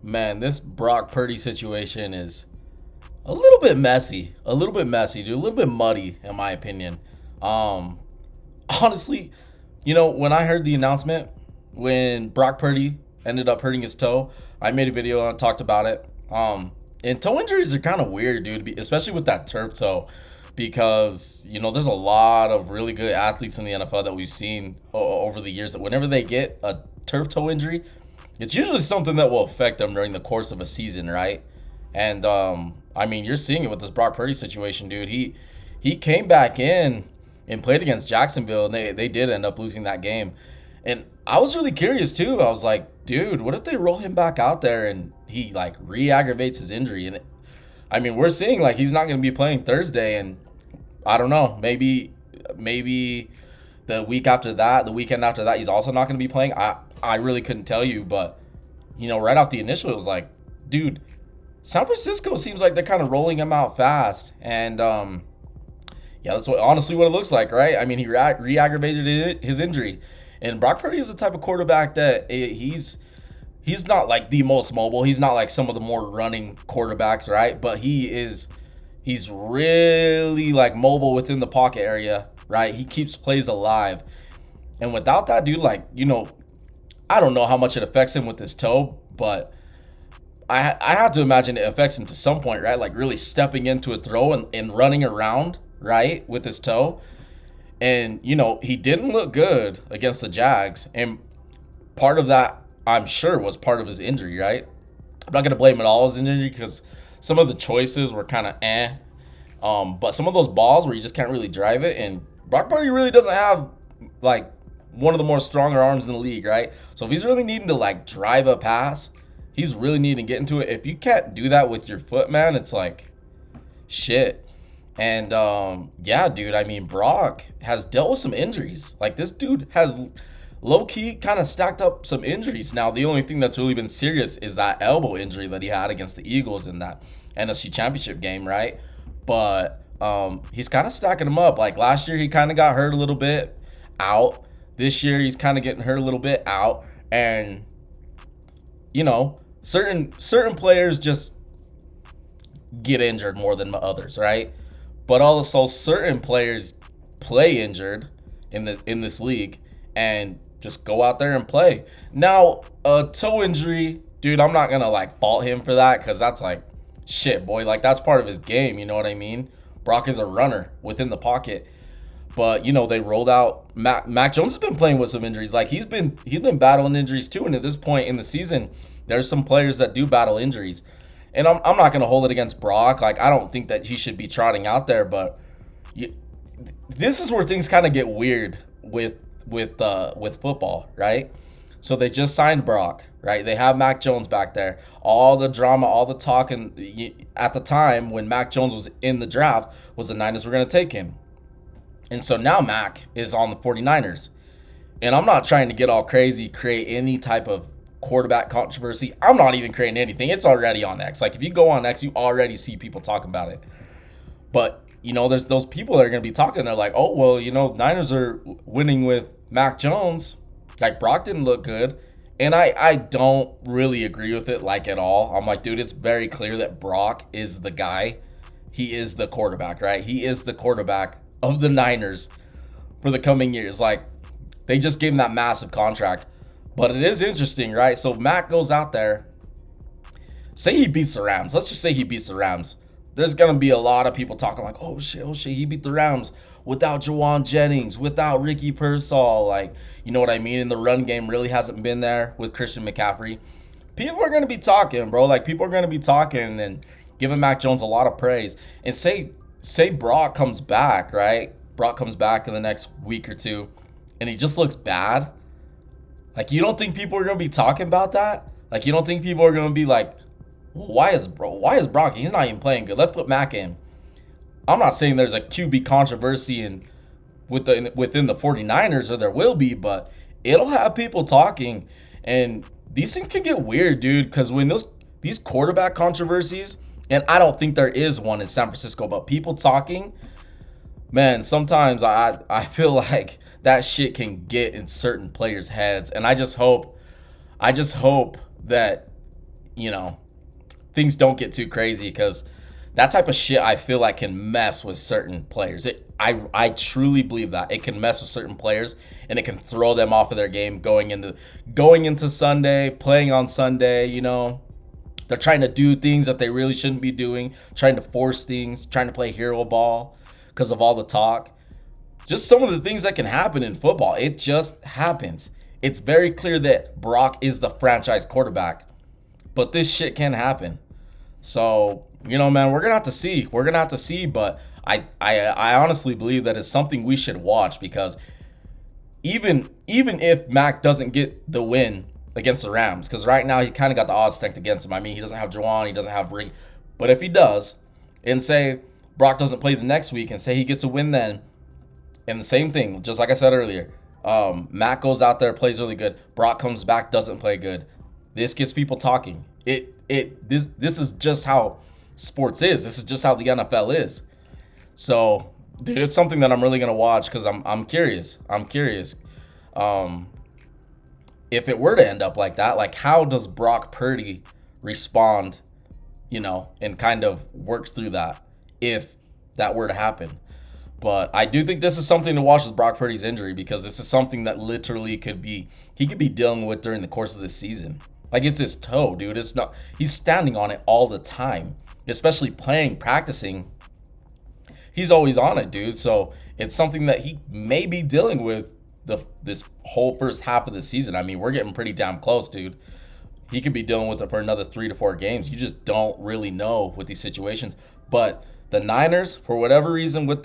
Man, this Brock Purdy situation is a little bit messy. A little bit messy, dude. A little bit muddy, in my opinion. Um, Honestly, when I heard the announcement, when Brock Purdy ended up hurting his toe, I made a video and talked about it. And toe injuries are kind of weird, dude, especially with that turf toe, because there's a lot of really good athletes in the NFL that we've seen over the years that whenever they get a turf toe injury, it's usually something that will affect them during the course of a season, right? And I mean, you're seeing it with this Brock Purdy situation, dude. He came back in and played against Jacksonville, and they did end up losing that game. And I was really curious too. I was like, dude, what if they roll him back out there and he like re-aggravates his injury? And I mean, we're seeing like he's not going to be playing Thursday, and I don't know, maybe the weekend after that, he's also not going to be playing. I really couldn't tell you, but right off the initial, it was like, dude, San Francisco seems like they're kind of rolling him out fast, and yeah, that's honestly what it looks like, right? I mean, he re-aggravated his injury, and Brock Purdy is the type of quarterback that he's not like the most mobile. He's not like some of the more running quarterbacks, right? But he's really like mobile within the pocket area, right? He keeps plays alive, and without that, dude, like I don't know how much it affects him with his toe, but I have to imagine it affects him to some point, right? Like really stepping into a throw and running around, right, with his toe. And, he didn't look good against the Jags. And part of that, I'm sure, was part of his injury, right? I'm not going to blame it all as an injury because some of the choices were kind of but some of those balls where you just can't really drive it. And Brock Purdy really doesn't have, like, one of the more stronger arms in the league, right? So if he's really needing to, like, drive a pass, he's really needing to get into it. If you can't do that with your foot, man, it's like, shit. And, yeah, dude, I mean, Brock has dealt with some injuries. Like, this dude has low-key kind of stacked up some injuries. Now, the only thing that's really been serious is that elbow injury that he had against the Eagles in that NFC Championship game, right? But he's kind of stacking them up. Like, last year, he kind of got hurt a little bit, out. This year, he's kind of getting hurt a little bit, out. And, certain players just get injured more than others, right? But also certain players play injured in this league and just go out there and play. Now, a toe injury, dude, I'm not gonna like fault him for that because that's like shit, boy. Like that's part of his game, you know what I mean? Brock is a runner within the pocket. But they rolled out Mac Jones has been playing with some injuries. Like he's been battling injuries too. And at this point in the season, there's some players that do battle injuries. And I'm not going to hold it against Brock. Like, I don't think that he should be trotting out there. But this is where things kind of get weird with football, right? So they just signed Brock, right? They have Mac Jones back there. All the drama, all the talk, and at the time when Mac Jones was in the draft was the Niners were going to take him. And so now Mac is on the 49ers. And I'm not trying to get all crazy, create any type of quarterback controversy. I'm not even creating anything. It's already on X. Like if you go on X, you already see people talking about it. But there's those people that are going to be talking. They're like, oh well, Niners are winning with Mac Jones. Like Brock didn't look good, and I don't really agree with it like at all. I'm like, dude, it's very clear that Brock is the guy. He is the quarterback, right? He is the quarterback of the Niners for the coming years. Like they just gave him that massive contract. But it is interesting, right? So Mac goes out there. Say he beats the Rams. Let's just say he beats the Rams. There's going to be a lot of people talking like, oh shit, he beat the Rams without Jawan Jennings, without Ricky Pearsall. Like, you know what I mean? And the run game really hasn't been there with Christian McCaffrey. People are going to be talking, bro. Like, people are going to be talking and giving Mac Jones a lot of praise. And say Brock comes back, right? Brock comes back in the next week or two, and he just looks bad. Like, you don't think people are going to be talking about that? Like, you don't think people are going to be like, well, why is Brock? He's not even playing good. Let's put Mac in. I'm not saying there's a QB controversy within the 49ers, or there will be, but it'll have people talking. And these things can get weird, dude, because when these quarterback controversies, and I don't think there is one in San Francisco, but people talking, man, sometimes I feel like that shit can get in certain players' heads. And I just hope that you know, things don't get too crazy, because that type of shit I feel like can mess with certain players. I truly believe that it can mess with certain players, and it can throw them off of their game going into Sunday, playing on Sunday. They're trying to do things that they really shouldn't be doing, trying to force things, trying to play hero ball because of all the talk. Just some of the things that can happen in football. It just happens. It's very clear that Brock is the franchise quarterback, but this shit can happen. So, man, we're gonna have to see. But I honestly believe that it's something we should watch, because even if Mac doesn't get the win against the Rams, because right now he kind of got the odds stacked against him. I mean, he doesn't have Juwan, he doesn't have Rick, but if he does, and say Brock doesn't play the next week, and say he gets a win then, and the same thing, just like I said earlier, Mac goes out there, plays really good. Brock comes back, doesn't play good. This gets people talking. This is just how sports is. This is just how the NFL is. So, dude, it's something that I'm really gonna watch, because I'm curious. If it were to end up like that, like, how does Brock Purdy respond, and kind of work through that if that were to happen? But I do think this is something to watch with Brock Purdy's injury, because this is something that literally he could be dealing with during the course of this season. Like, it's his toe, dude. It's not, he's standing on it all the time, especially practicing. He's always on it, dude. So it's something that he may be dealing with this whole first half of the season. I mean, we're getting pretty damn close, dude. He could be dealing with it for another 3 to 4 games. You just don't really know with these situations. But the Niners, for whatever reason, with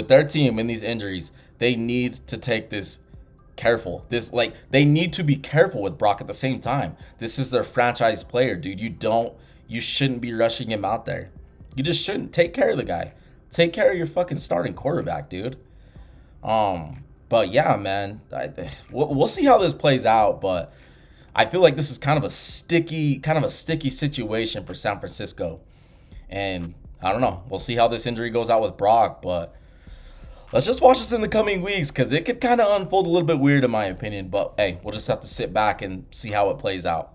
their team and these injuries, they need to take this careful. They need to be careful with Brock at the same time. This is their franchise player, dude. You shouldn't be rushing him out there. You just shouldn't. Take care of the guy. Take care of your fucking starting quarterback, dude. But yeah, man, we'll see how this plays out. But I feel like this is kind of a sticky situation for San Francisco. And I don't know. We'll see how this injury goes out with Brock. But let's just watch this in the coming weeks, because it could kind of unfold a little bit weird in my opinion. But hey, we'll just have to sit back and see how it plays out.